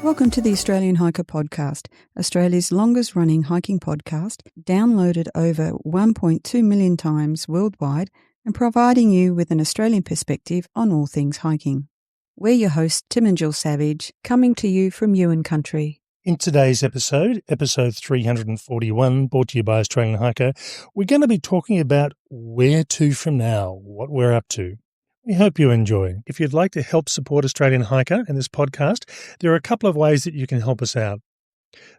Welcome to the Australian Hiker Podcast, Australia's longest running hiking podcast, downloaded over 1.2 million times worldwide and providing you with an Australian perspective on all things hiking. We're your hosts, Tim and Jill Savage, coming to you from Ewan Country. In today's episode 341, brought to you by Australian Hiker, we're going to be talking about where to from now, what we're up to. We hope you enjoy. If you'd like to help support Australian Hiker and this podcast, there are a couple of ways that you can help us out.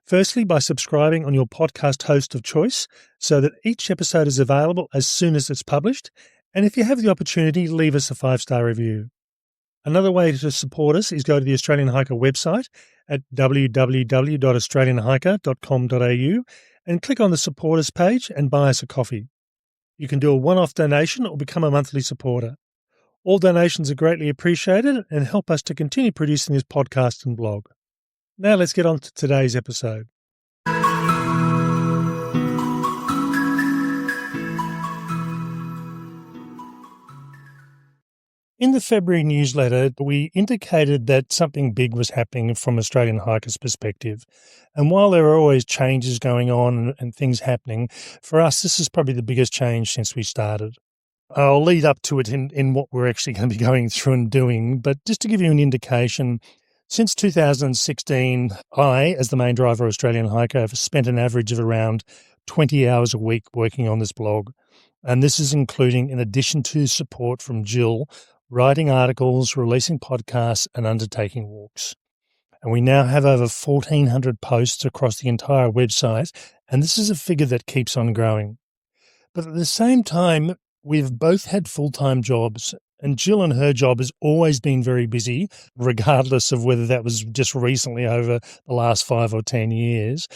Firstly, by subscribing on your podcast host of choice so that each episode is available as soon as it's published. And if you have the opportunity, leave us a 5-star review. Another way to support us is go to the Australian Hiker website at www.australianhiker.com.au and click on the Support Us page and buy us a coffee. You can do a one-off donation or become a monthly supporter. All donations are greatly appreciated and help us to continue producing this podcast and blog. Now let's get on to today's episode. In the February newsletter, we indicated that something big was happening from Australian Hikers' perspective. And while there are always changes going on and things happening, for us, this is probably the biggest change since we started. I'll lead up to it in what we're actually going to be going through and doing, but just to give you an indication, since 2016, I, as the main driver of Australian Hiker, have spent an average of around 20 hours a week working on this blog. And this is including, in addition to support from Jill, writing articles, releasing podcasts, and undertaking walks. And we now have over 1,400 posts across the entire website, and this is a figure that keeps on growing. But at the same time, we've both had full-time jobs, and Jill and her job has always been very busy, regardless of whether that was just recently over the last 5 or 10 years.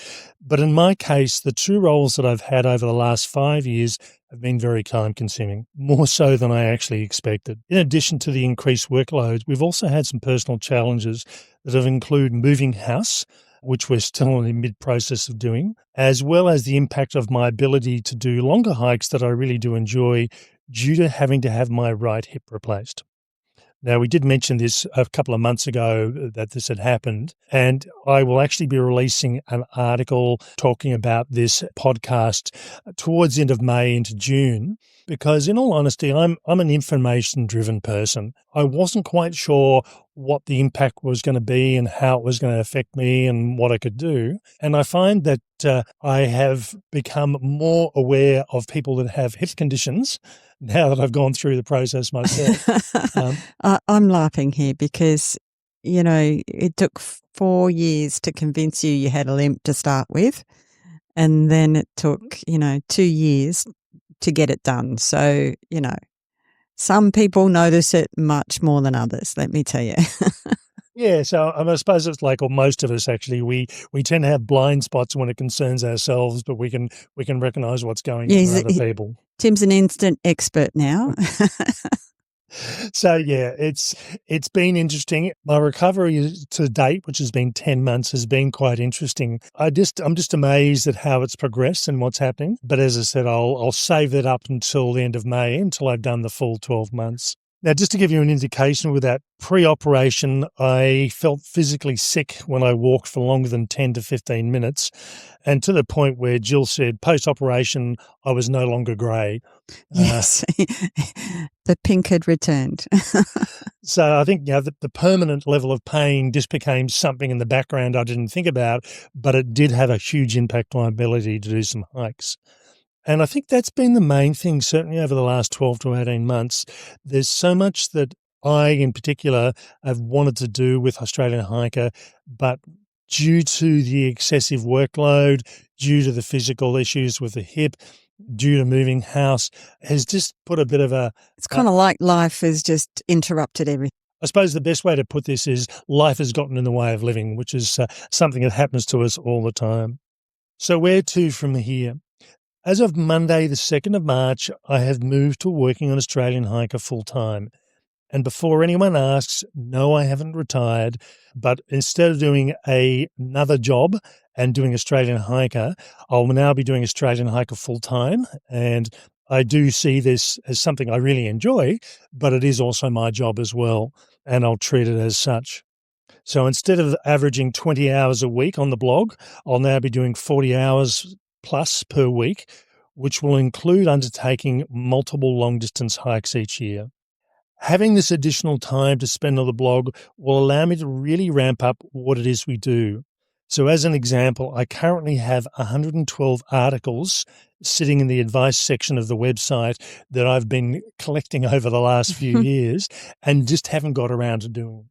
But in my case, the two roles that I've had over the last 5 years have been very time-consuming, more so than I actually expected. In addition to the increased workload, we've also had some personal challenges that have included moving house, which we're still in the mid-process of doing, as well as the impact of my ability to do longer hikes that I really do enjoy due to having to have my right hip replaced. Now, we did mention this a couple of months ago that this had happened, and I will actually be releasing an article talking about this podcast towards the end of May into June, because in all honesty, I'm an information-driven person. I wasn't quite sure what the impact was going to be and how it was going to affect me and what I could do. And I find that I have become more aware of people that have hip conditions now that I've gone through the process myself. I'm laughing here because, you know, it took 4 years to convince you had a limp to start with. And then it took, 2 years to get it done. So, some people notice it much more than others, let me tell you. Yeah, so I suppose it's like, or most of us actually, we tend to have blind spots when it concerns ourselves, but we can recognise what's going on with other people. Tim's an instant expert now. So yeah, it's been interesting. My recovery to date, which has been 10 months, has been quite interesting. I'm just amazed at how it's progressed and what's happening. But as I said, I'll save that up until the end of May, until I've done the full 12 months. Now, just to give you an indication with that, pre-operation, I felt physically sick when I walked for longer than 10 to 15 minutes, and to the point where Jill said post-operation, I was no longer grey. Yes, the pink had returned. So I think the permanent level of pain just became something in the background I didn't think about, but it did have a huge impact on my ability to do some hikes. And I think that's been the main thing, certainly over the last 12 to 18 months. There's so much that I, in particular, have wanted to do with Australian Hiker, but due to the excessive workload, due to the physical issues with the hip, due to moving house, has just put a bit of a... It's kind of like life has just interrupted everything. I suppose the best way to put this is life has gotten in the way of living, which is something that happens to us all the time. So where to from here? As of Monday, the 2nd of March, I have moved to working on Australian Hiker full-time. And before anyone asks, no, I haven't retired, but instead of doing another job and doing Australian Hiker, I'll now be doing Australian Hiker full-time. And I do see this as something I really enjoy, but it is also my job as well, and I'll treat it as such. So instead of averaging 20 hours a week on the blog, I'll now be doing 40 hours plus per week, which will include undertaking multiple long-distance hikes each year. Having this additional time to spend on the blog will allow me to really ramp up what it is we do. So as an example, I currently have 112 articles sitting in the advice section of the website that I've been collecting over the last few years and just haven't got around to doing.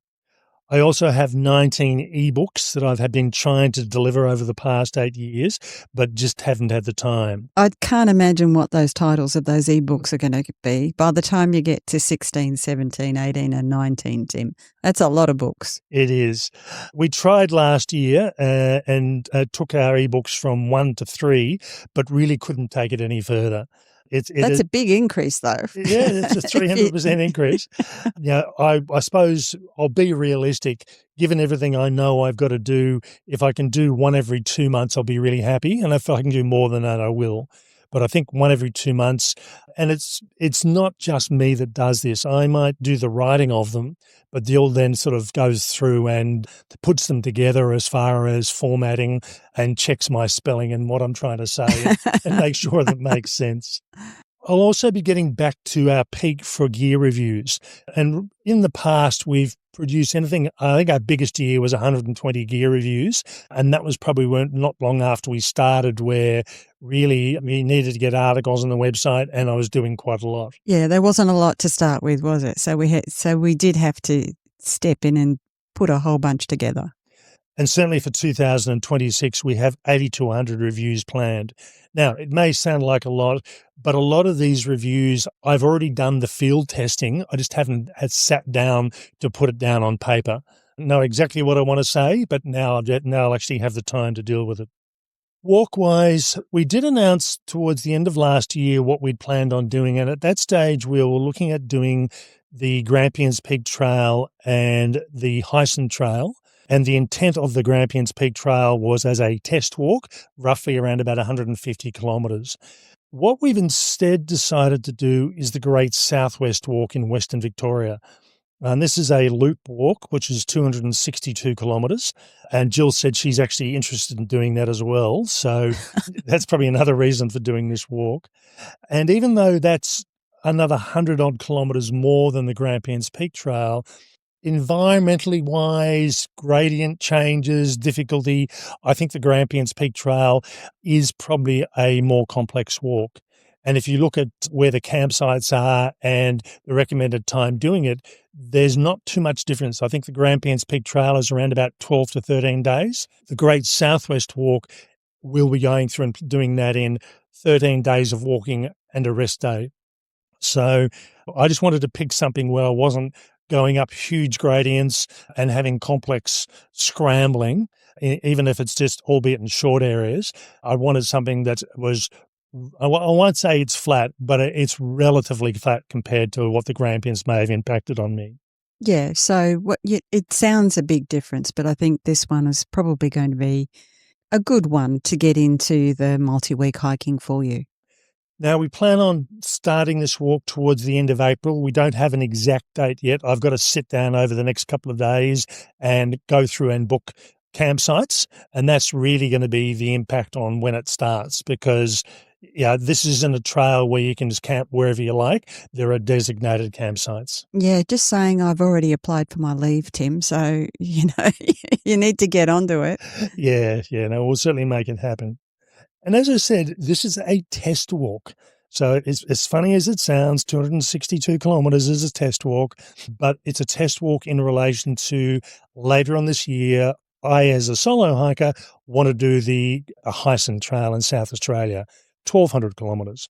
I also have 19 ebooks that I've been trying to deliver over the past 8 years, but just haven't had the time. I can't imagine what those titles of those ebooks are going to be by the time you get to 16, 17, 18 and 19, Tim. That's a lot of books. It is. We tried last year and took our ebooks from 1 to 3, but really couldn't take it any further. That's a big increase, though. Yeah, it's a 300% increase. I suppose I'll be realistic. Given everything I know I've got to do, if I can do one every 2 months, I'll be really happy. And if I can do more than that, I will. But I think one every 2 months, and it's not just me that does this. I might do the writing of them, but Jill then sort of goes through and puts them together as far as formatting and checks my spelling and what I'm trying to say and make sure that makes sense. I'll also be getting back to our peak for gear reviews. And in the past, we've produced anything, I think our biggest year was 120 gear reviews. And that was probably not long after we started, where really we needed to get articles on the website, and I was doing quite a lot. Yeah, there wasn't a lot to start with, was it? So we did have to step in and put a whole bunch together. And certainly for 2026, we have 80 to 100 reviews planned. Now, it may sound like a lot, but a lot of these reviews, I've already done the field testing. I just haven't sat down to put it down on paper. I know exactly what I want to say, but now I'll actually have the time to deal with it. Walk-wise, we did announce towards the end of last year what we'd planned on doing. And at that stage, we were looking at doing the Grampians Peak Trail and the Hyson Trail. And the intent of the Grampians Peak Trail was as a test walk, roughly around about 150 kilometres. What we've instead decided to do is the Great Southwest Walk in Western Victoria. And this is a loop walk, which is 262 kilometres. And Jill said she's actually interested in doing that as well. So that's probably another reason for doing this walk. And even though that's another 100-odd kilometres more than the Grampians Peak Trail, environmentally wise, gradient changes, difficulty, I think the Grampians Peak Trail is probably a more complex walk. And if you look at where the campsites are and the recommended time doing it, there's not too much difference. I think the Grampians Peak Trail is around about 12 to 13 days. The Great Southwest Walk, we'll be going through and doing that in 13 days of walking and a rest day. So I just wanted to pick something where I wasn't going up huge gradients and having complex scrambling, even if it's just, albeit in short areas. I wanted something that was, I won't say it's flat, but it's relatively flat compared to what the Grampians may have impacted on me. Yeah, so it sounds a big difference, but I think this one is probably going to be a good one to get into the multi-week hiking for you. Now, we plan on starting this walk towards the end of April. We don't have an exact date yet. I've got to sit down over the next couple of days and go through and book campsites, and that's really going to be the impact on when it starts, because this isn't a trail where you can just camp wherever you like. There are designated campsites. Yeah, just saying I've already applied for my leave, Tim, so, you need to get onto it. Yeah, no, we'll certainly make it happen. And as I said, this is a test walk. So it's as funny as it sounds, 262 kilometres is a test walk, but it's a test walk in relation to later on this year, I, as a solo hiker, want to do the Hyson Trail in South Australia, 1,200 kilometres.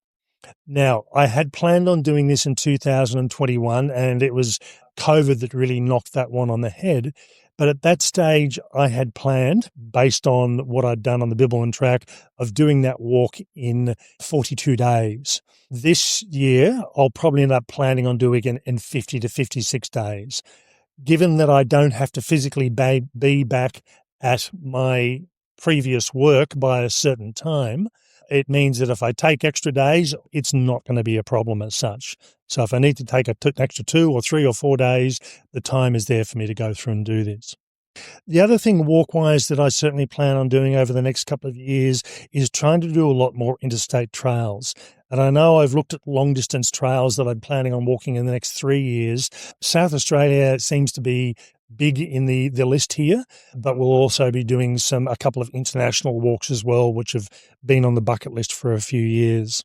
Now, I had planned on doing this in 2021, and it was COVID that really knocked that one on the head. But at that stage, I had planned, based on what I'd done on the Bibbulmun track, of doing that walk in 42 days. This year, I'll probably end up planning on doing it in 50 to 56 days. Given that I don't have to physically be back at my previous work by a certain time, it means that if I take extra days, it's not going to be a problem as such. So if I need to take an extra 2 or 3 or 4 days, the time is there for me to go through and do this. The other thing walk-wise that I certainly plan on doing over the next couple of years is trying to do a lot more interstate trails. And I know I've looked at long-distance trails that I'm planning on walking in the next 3 years. South Australia seems to be big in the list here, but we'll also be doing a couple of international walks as well, which have been on the bucket list for a few years.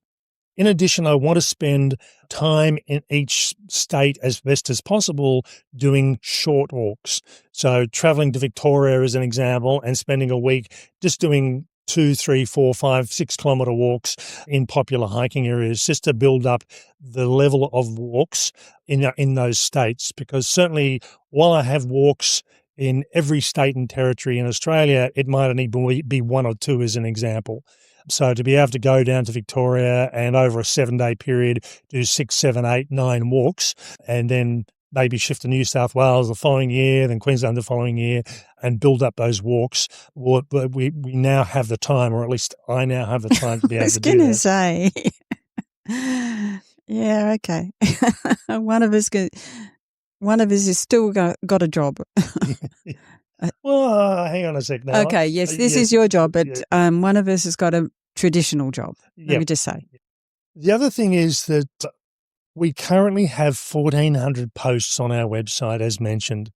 In addition, I want to spend time in each state as best as possible doing short walks. So traveling to Victoria as an example and spending a week just doing 2, 3, 4, 5, 6 kilometre walks in popular hiking areas just to build up the level of walks in those states. Because certainly while I have walks in every state and territory in Australia, it might only be 1 or 2 as an example. So to be able to go down to Victoria and over a 7-day period do 6, 7, 8, 9 walks and then maybe shift to New South Wales the following year, then Queensland the following year, and build up those walks. We now have the time, or at least I now have the time to be able to do that. I was going to say, yeah, okay. One of us has still got a job. Well, hang on a sec now. Okay, yes, this is your job, but one of us has got a traditional job. Let me just say. The other thing is that we currently have 1,400 posts on our website, as mentioned,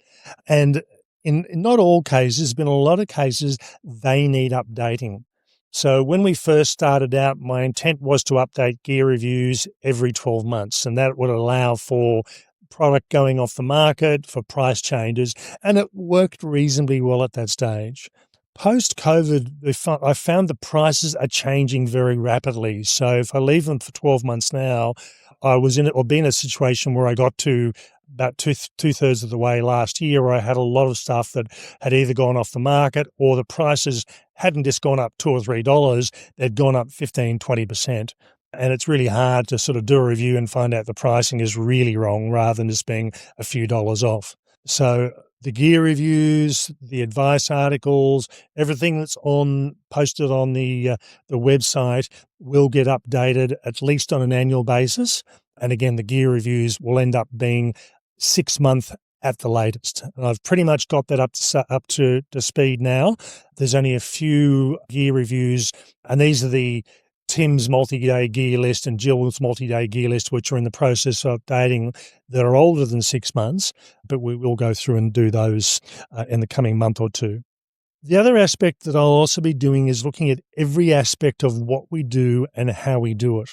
and in not all cases, but in a lot of cases, they need updating. So when we first started out, my intent was to update gear reviews every 12 months, and that would allow for product going off the market, for price changes, and it worked reasonably well at that stage. Post-COVID, I found the prices are changing very rapidly. So if I leave them for 12 months now, I was be in a situation where I got to about two-thirds of the way last year where I had a lot of stuff that had either gone off the market or the prices hadn't just gone up $2 or $3, they'd gone up 15, 20%. And it's really hard to sort of do a review and find out the pricing is really wrong rather than just being a few dollars off. So the gear reviews, the advice articles, everything that's posted on the website will get updated at least on an annual basis. And again, the gear reviews will end up being 6 months at the latest. And I've pretty much got that up to speed now. There's only a few gear reviews, and these are Tim's multi-day gear list and Jill's multi-day gear list, which are in the process of updating, that are older than 6 months, but we will go through and do those in the coming month or two. The other aspect that I'll also be doing is looking at every aspect of what we do and how we do it.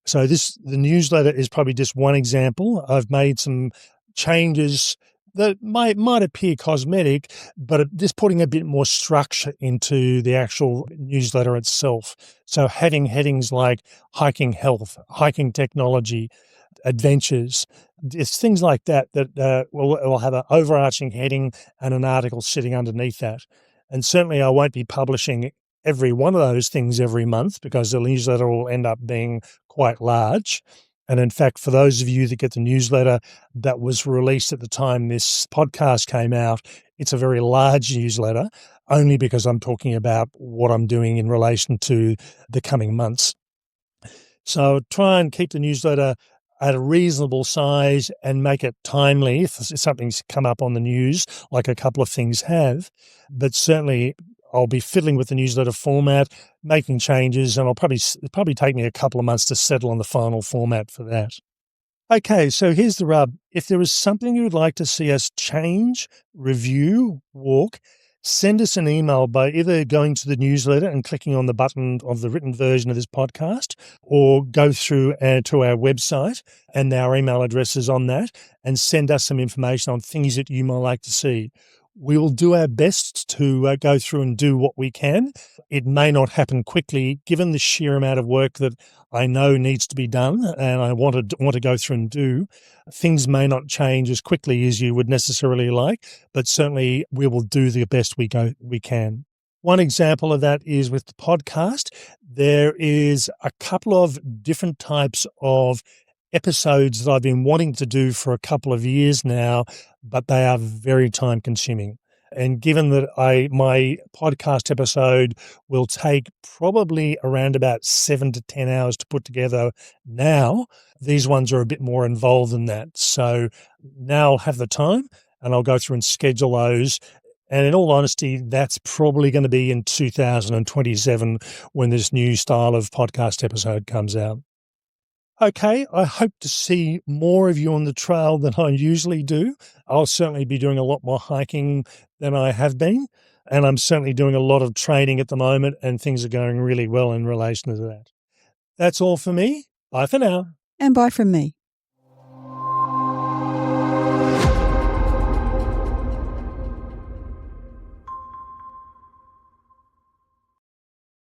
So the newsletter is probably just one example. I've made some changes that might appear cosmetic, but just putting a bit more structure into the actual newsletter itself. So having headings like hiking health, hiking technology, adventures, it's things like that will have an overarching heading and an article sitting underneath that. And certainly I won't be publishing every one of those things every month because the newsletter will end up being quite large. And in fact, for those of you that get the newsletter that was released at the time this podcast came out, it's a very large newsletter only because I'm talking about what I'm doing in relation to the coming months. So try and keep the newsletter at a reasonable size and make it timely if something's come up on the news, like a couple of things have. But certainly I'll be fiddling with the newsletter format, making changes, and it'll probably take me a couple of months to settle on the final format for that. Okay, so here's the rub. If there is something you would like to see us change, review, walk, send us an email by either going to the newsletter and clicking on the button of the written version of this podcast, or go through to our website, and our email address is on that, and send us some information on things that you might like to see. We will do our best to go through and do what we can. It may not happen quickly, given the sheer amount of work that I know needs to be done and I want to go through and do. Things may not change as quickly as you would necessarily like, but certainly we will do the best we can. One example of that is with the podcast. There is a couple of different types of episodes that I've been wanting to do for a couple of years now, but they are very time consuming. And given that my podcast episode will take probably around about 7 to 10 hours to put together now, these ones are a bit more involved than that. So now I'll have the time and I'll go through and schedule those And in all honesty, that's probably going to be in 2027 when this new style of podcast episode comes out. Okay, I hope to see more of you on the trail than I usually do. I'll certainly be doing a lot more hiking than I have been, and I'm certainly doing a lot of training at the moment, and things are going really well in relation to that. That's all for me. Bye for now. And bye from me.